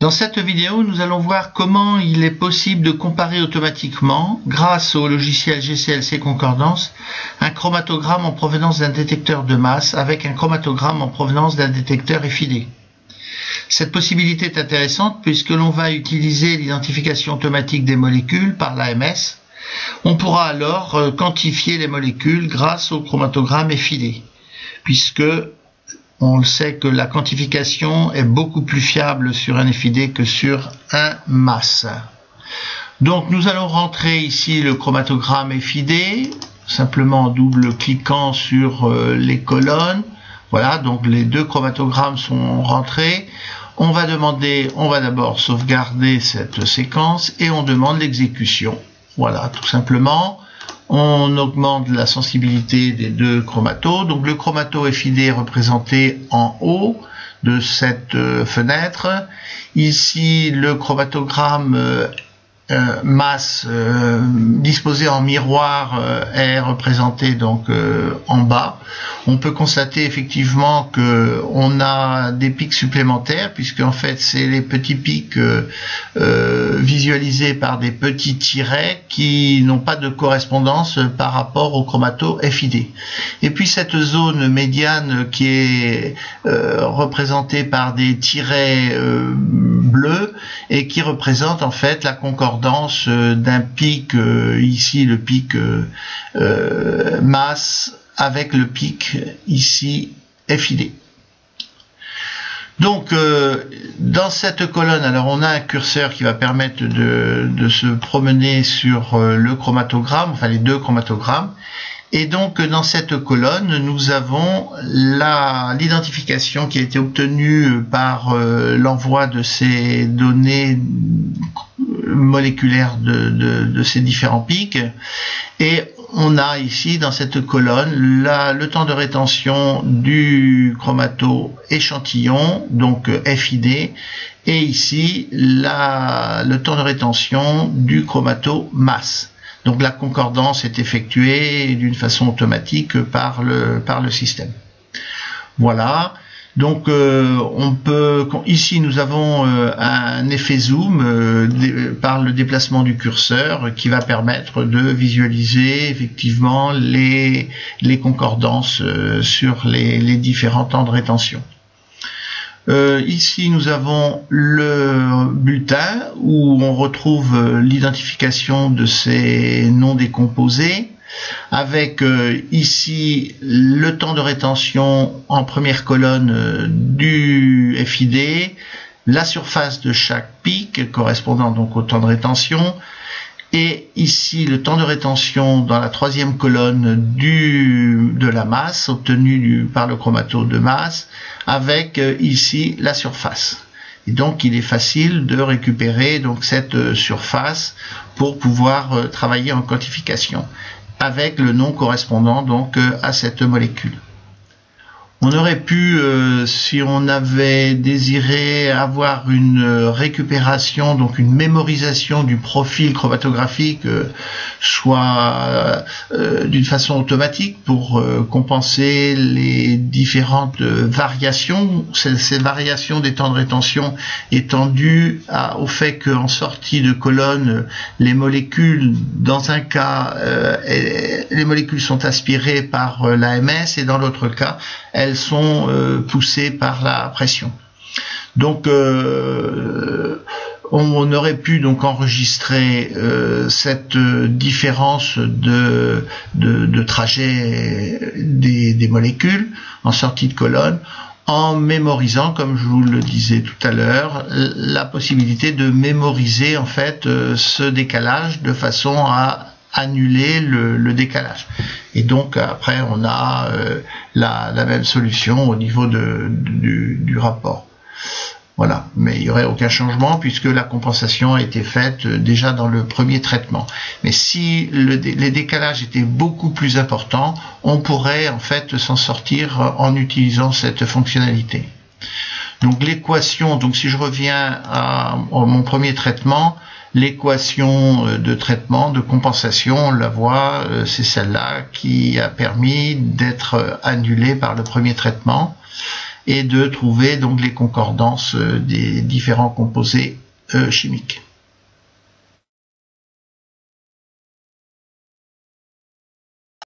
Dans cette vidéo, nous allons voir comment il est possible de comparer automatiquement, grâce au logiciel GCLC Concordance, un chromatogramme en provenance d'un détecteur de masse avec un chromatogramme en provenance d'un détecteur FID. Cette possibilité est intéressante puisque l'on va utiliser l'identification automatique des molécules par l'AMS. On pourra alors quantifier les molécules grâce au chromatogramme FID, puisque on le sait que la quantification est beaucoup plus fiable sur un FID que sur un masse. Donc nous allons rentrer ici le chromatogramme FID, simplement en double-cliquant sur les colonnes. Voilà, donc les deux chromatogrammes sont rentrés. On va d'abord sauvegarder cette séquence et on demande l'exécution. Voilà, tout simplement. On augmente la sensibilité des deux chromatos. Donc le chromato FID est représenté en haut de cette fenêtre. Ici, le chromatogramme masse disposé en miroir est représenté donc en bas. On peut constater effectivement que on a des pics supplémentaires puisque en fait c'est les petits pics visualisés par des petits tirets qui n'ont pas de correspondance par rapport au chromato FID. Et puis cette zone médiane qui est représentée par des tirets bleus et qui représente en fait la concordance d'un pic, ici le pic masse avec le pic ici FID. Donc dans cette colonne, alors on a un curseur qui va permettre de se promener sur le chromatogramme, enfin les deux chromatogrammes. Et donc dans cette colonne, nous avons l'identification qui a été obtenue par l'envoi de ces données moléculaires de ces différents pics. Et on a ici dans cette colonne le temps de rétention du chromato échantillon, donc FID, et ici le temps de rétention du chromato masse. Donc la concordance est effectuée d'une façon automatique par le système. Voilà. Donc ici nous avons un effet zoom par le déplacement du curseur qui va permettre de visualiser effectivement les concordances sur les différents temps de rétention. Ici nous avons le bulletin où on retrouve l'identification de ces non décomposés avec ici le temps de rétention en première colonne du FID, la surface de chaque pic correspondant donc au temps de rétention, et ici le temps de rétention dans la troisième colonne de la masse obtenue par le chromato de masse, avec ici la surface. Et donc il est facile de récupérer donc cette surface pour pouvoir travailler en quantification avec le nom correspondant donc à cette molécule. On aurait pu, si on avait désiré avoir une récupération, donc une mémorisation du profil chromatographique, soit d'une façon automatique pour compenser les différentes variations. Ces variations des temps de rétention étant dues au fait qu'en sortie de colonne, les molécules, dans un cas, les molécules sont aspirées par l'AMS et dans l'autre cas, elles sont poussées par la pression. Donc on aurait pu donc enregistrer cette différence de trajet des molécules en sortie de colonne en mémorisant, comme je vous le disais tout à l'heure, la possibilité de mémoriser en fait ce décalage de façon à annuler le décalage. Et donc après on a la même solution au niveau du rapport. Voilà, mais il n'y aurait aucun changement puisque la compensation a été faite déjà dans le premier traitement. Mais si les décalages étaient beaucoup plus importants, on pourrait en fait s'en sortir en utilisant cette fonctionnalité. Donc l'équation, donc si je reviens à mon premier traitement, l'équation de traitement, de compensation, on la voit, c'est celle-là qui a permis d'être annulée par le premier traitement. et de trouver donc les concordances des différents composés chimiques.